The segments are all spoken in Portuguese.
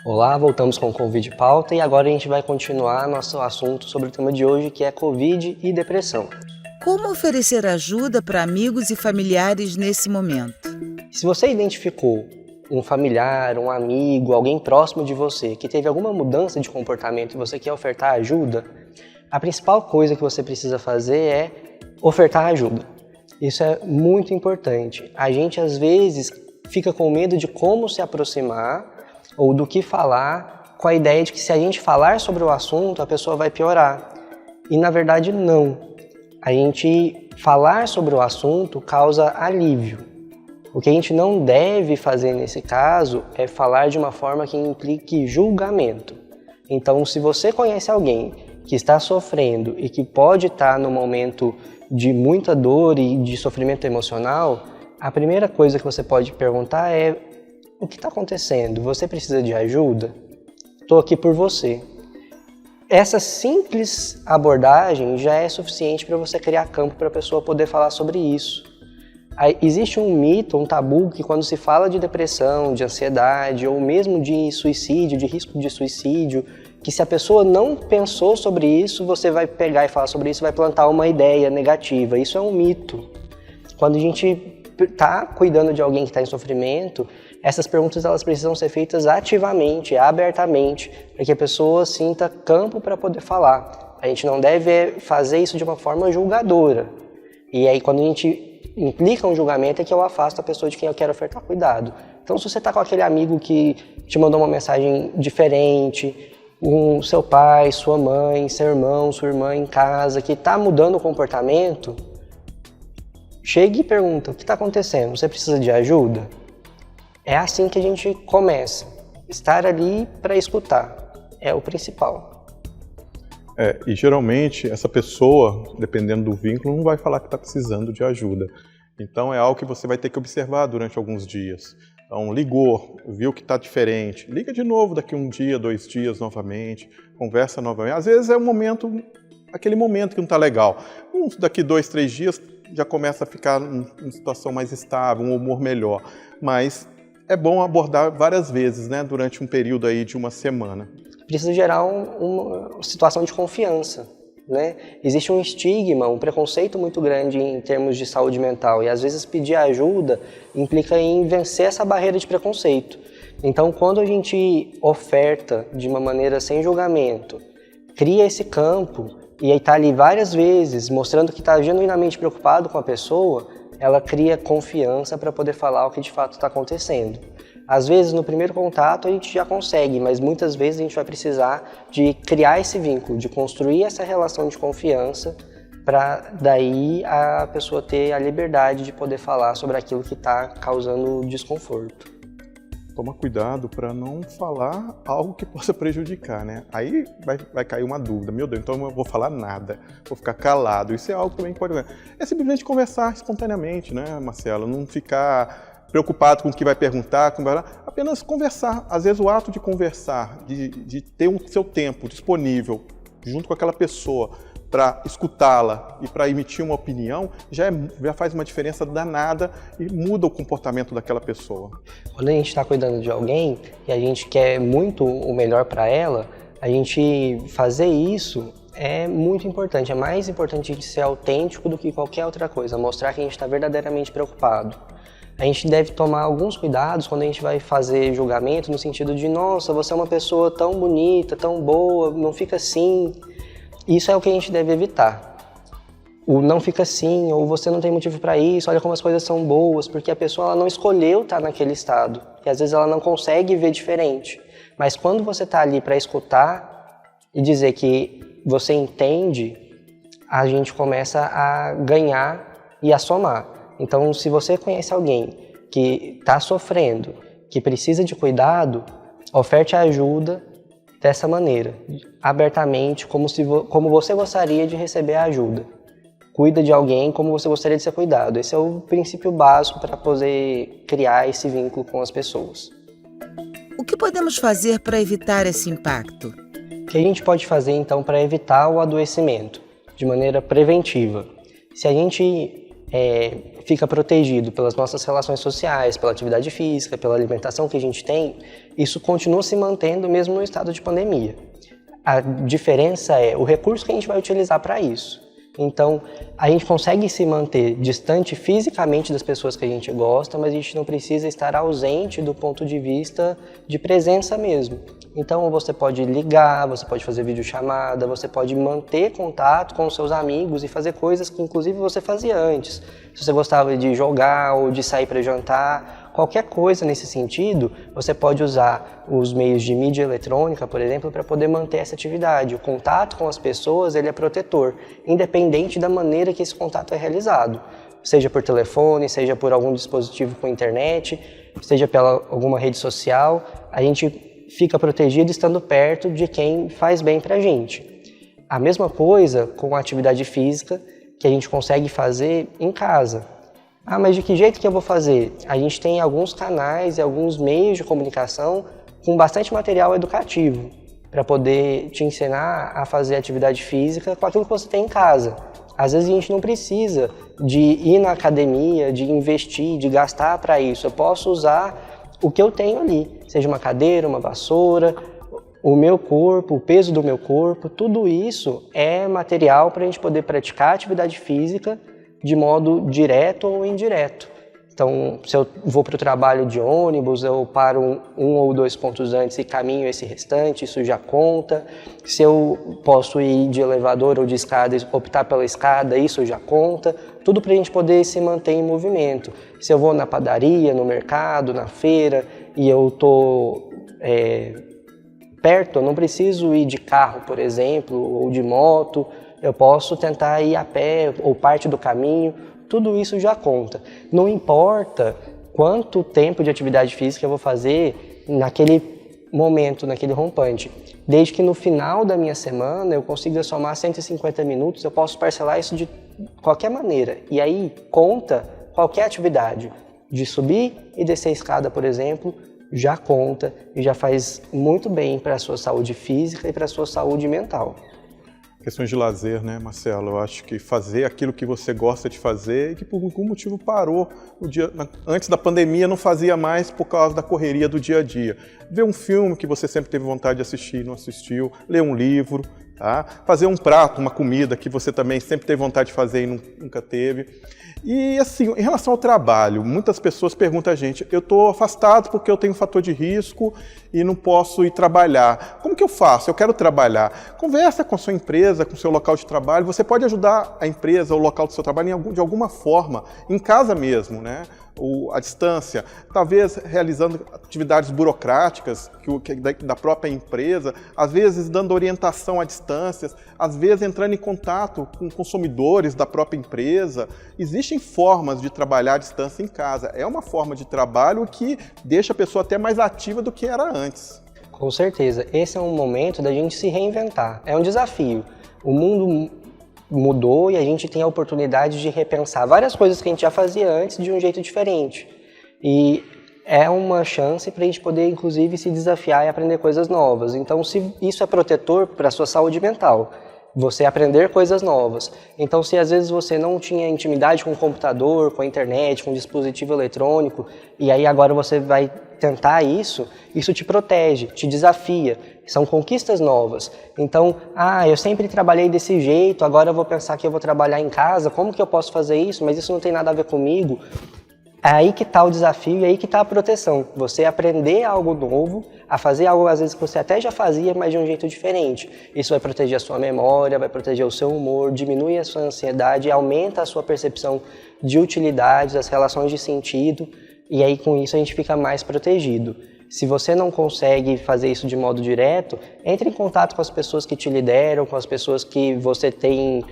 Olá, voltamos com o Covid Pauta e agora a gente vai continuar nosso assunto sobre o tema de hoje, que é Covid e depressão. Como oferecer ajuda para amigos e familiares nesse momento? Se você identificou um familiar, um amigo, alguém próximo de você que teve alguma mudança de comportamento e você quer ofertar ajuda, a principal coisa que você precisa fazer é ofertar ajuda. Isso é muito importante. A gente às vezes fica com medo de como se aproximar ou do que falar, com a ideia de que se a gente falar sobre o assunto, a pessoa vai piorar. E na verdade não. A gente falar sobre o assunto causa alívio. O que a gente não deve fazer nesse caso é falar de uma forma que implique julgamento. Então, se você conhece alguém que está sofrendo e que pode estar no momento de muita dor e de sofrimento emocional, a primeira coisa que você pode perguntar é: o que está acontecendo? Você precisa de ajuda? Estou aqui por você. Essa simples abordagem já é suficiente para você criar campo para a pessoa poder falar sobre isso. Existe um mito, um tabu, que quando se fala de depressão, de ansiedade ou mesmo de suicídio, de risco de suicídio, que se a pessoa não pensou sobre isso, você vai pegar e falar sobre isso, vai plantar uma ideia negativa. Isso é um mito. Quando a gente está cuidando de alguém que está em sofrimento, essas perguntas elas precisam ser feitas ativamente, abertamente, para que a pessoa sinta campo para poder falar. A gente não deve fazer isso de uma forma julgadora. E aí quando a gente implica um julgamento é que eu afasto a pessoa de quem eu quero ofertar cuidado. Então se você está com aquele amigo que te mandou uma mensagem diferente, seu pai, sua mãe, seu irmão, sua irmã em casa, que está mudando o comportamento, chegue e pergunta: o que está acontecendo? Você precisa de ajuda? É assim que a gente começa. Estar ali para escutar é o principal. E geralmente essa pessoa, dependendo do vínculo, não vai falar que está precisando de ajuda. Então é algo que você vai ter que observar durante alguns dias. Então ligou, viu que está diferente, liga de novo daqui um dia, 2 dias novamente, conversa novamente. Às vezes é um momento, aquele momento que não está legal. Daqui 2, 3 dias já começa a ficar em situação mais estável, um humor melhor. Mas é bom abordar várias vezes, né, durante um período aí de uma semana. Precisa gerar uma situação de confiança, né? Existe um estigma, um preconceito muito grande em termos de saúde mental e às vezes pedir ajuda implica em vencer essa barreira de preconceito. Então, quando a gente oferta de uma maneira sem julgamento, cria esse campo e aí está ali várias vezes mostrando que está genuinamente preocupado com a pessoa, ela cria confiança para poder falar o que de fato está acontecendo. Às vezes, no primeiro contato, a gente já consegue, mas muitas vezes a gente vai precisar de criar esse vínculo, de construir essa relação de confiança para daí a pessoa ter a liberdade de poder falar sobre aquilo que está causando desconforto. Toma cuidado para não falar algo que possa prejudicar, né? Aí vai cair uma dúvida. Meu Deus, então eu não vou falar nada, vou ficar calado. Isso é algo também que pode... É simplesmente conversar espontaneamente, né, Marcelo? Não ficar preocupado com o que vai perguntar, apenas conversar. Às vezes o ato de conversar, de ter o seu tempo disponível junto com aquela pessoa para escutá-la e para emitir uma opinião, já faz uma diferença danada e muda o comportamento daquela pessoa. Quando a gente está cuidando de alguém e a gente quer muito o melhor para ela, a gente fazer isso é muito importante. É mais importante a gente ser autêntico do que qualquer outra coisa, mostrar que a gente está verdadeiramente preocupado. A gente deve tomar alguns cuidados quando a gente vai fazer julgamento, no sentido de: nossa, você é uma pessoa tão bonita, tão boa, não fica assim. Isso é o que a gente deve evitar. O não fica assim, ou você não tem motivo para isso, olha como as coisas são boas, porque a pessoa ela não escolheu estar naquele estado. E às vezes ela não consegue ver diferente. Mas quando você está ali para escutar e dizer que você entende, a gente começa a ganhar e a somar. Então, se você conhece alguém que está sofrendo, que precisa de cuidado, oferte ajuda dessa maneira, abertamente, como você gostaria de receber a ajuda. Cuida de alguém como você gostaria de ser cuidado. Esse é o princípio básico para poder criar esse vínculo com as pessoas. O que podemos fazer para evitar esse impacto? O que a gente pode fazer, então, para evitar o adoecimento de maneira preventiva? Se a gente fica protegido pelas nossas relações sociais, pela atividade física, pela alimentação que a gente tem, isso continua se mantendo mesmo no estado de pandemia. A diferença é o recurso que a gente vai utilizar para isso. Então, a gente consegue se manter distante fisicamente das pessoas que a gente gosta, mas a gente não precisa estar ausente do ponto de vista de presença mesmo. Então, você pode ligar, você pode fazer videochamada, você pode manter contato com os seus amigos e fazer coisas que, inclusive, você fazia antes. Se você gostava de jogar ou de sair para jantar, qualquer coisa nesse sentido, você pode usar os meios de mídia eletrônica, por exemplo, para poder manter essa atividade. O contato com as pessoas, ele é protetor, independente da maneira que esse contato é realizado. Seja por telefone, seja por algum dispositivo com internet, seja pela alguma rede social, a gente fica protegido estando perto de quem faz bem para a gente. A mesma coisa com a atividade física que a gente consegue fazer em casa. Ah, mas de que jeito que eu vou fazer? A gente tem alguns canais e alguns meios de comunicação com bastante material educativo para poder te ensinar a fazer atividade física com aquilo que você tem em casa. Às vezes a gente não precisa de ir na academia, de investir, de gastar para isso. Eu posso usar o que eu tenho ali, seja uma cadeira, uma vassoura, o meu corpo, o peso do meu corpo, tudo isso é material para a gente poder praticar atividade física de modo direto ou indireto. Então, se eu vou para o trabalho de ônibus, eu paro um ou dois pontos antes e caminho esse restante, isso já conta. Se eu posso ir de elevador ou de escada e optar pela escada, isso já conta. Tudo para a gente poder se manter em movimento. Se eu vou na padaria, no mercado, na feira e eu estou perto, eu não preciso ir de carro, por exemplo, ou de moto. Eu posso tentar ir a pé ou parte do caminho. Tudo isso já conta. Não importa quanto tempo de atividade física eu vou fazer naquele momento, naquele rompante. Desde que no final da minha semana eu consiga somar 150 minutos, eu posso parcelar isso de qualquer maneira. E aí conta qualquer atividade. De subir e descer a escada, por exemplo, já conta e já faz muito bem para a sua saúde física e para a sua saúde mental. Questões de lazer, né, Marcelo? Eu acho que fazer aquilo que você gosta de fazer e que por algum motivo parou antes da pandemia, não fazia mais por causa da correria do dia a dia. Ver um filme que você sempre teve vontade de assistir e não assistiu, ler um livro, tá? Fazer um prato, uma comida que você também sempre teve vontade de fazer e nunca teve. E assim, em relação ao trabalho, muitas pessoas perguntam a gente, eu estou afastado porque eu tenho um fator de risco e não posso ir trabalhar. Como que eu faço? Eu quero trabalhar. Conversa com a sua empresa, com o seu local de trabalho. Você pode ajudar a empresa ou o local do seu trabalho de alguma forma, em casa mesmo, né? Ou à distância, talvez realizando atividades burocráticas da própria empresa, às vezes dando orientação à distância, às vezes entrando em contato com consumidores da própria empresa. Existem formas de trabalhar à distância em casa. É uma forma de trabalho que deixa a pessoa até mais ativa do que era antes. Com certeza. Esse é um momento da gente se reinventar. É um desafio. O mundo mudou e a gente tem a oportunidade de repensar várias coisas que a gente já fazia antes de um jeito diferente. E é uma chance para a gente poder, inclusive, se desafiar e aprender coisas novas. Então, se isso é protetor para a sua saúde mental, você aprender coisas novas. Então, se às vezes você não tinha intimidade com o computador, com a internet, com o dispositivo eletrônico, e aí agora você vai tentar isso te protege, te desafia. São conquistas novas. Então, eu sempre trabalhei desse jeito, agora eu vou pensar que eu vou trabalhar em casa, como que eu posso fazer isso? Mas isso não tem nada a ver comigo. É aí que está o desafio e é aí que está a proteção. Você aprender algo novo, a fazer algo às vezes que você até já fazia, mas de um jeito diferente. Isso vai proteger a sua memória, vai proteger o seu humor, diminui a sua ansiedade, aumenta a sua percepção de utilidade, das relações de sentido, e aí com isso a gente fica mais protegido. Se você não consegue fazer isso de modo direto, entre em contato com as pessoas que te lideram, com as pessoas que você tem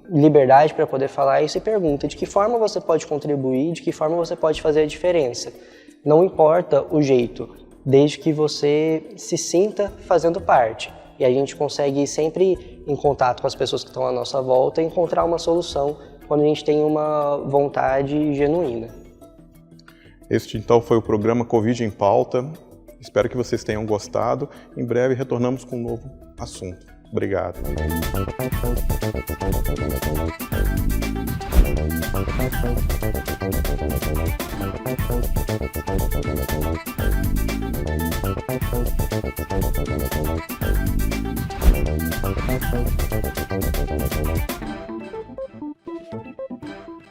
liberdade para poder falar isso e pergunta de que forma você pode contribuir, de que forma você pode fazer a diferença. Não importa o jeito, desde que você se sinta fazendo parte. E a gente consegue sempre, em contato com as pessoas que estão à nossa volta, encontrar uma solução quando a gente tem uma vontade genuína. Este então foi o programa Covid em Pauta. Espero que vocês tenham gostado. Em breve retornamos com um novo assunto. Obrigado.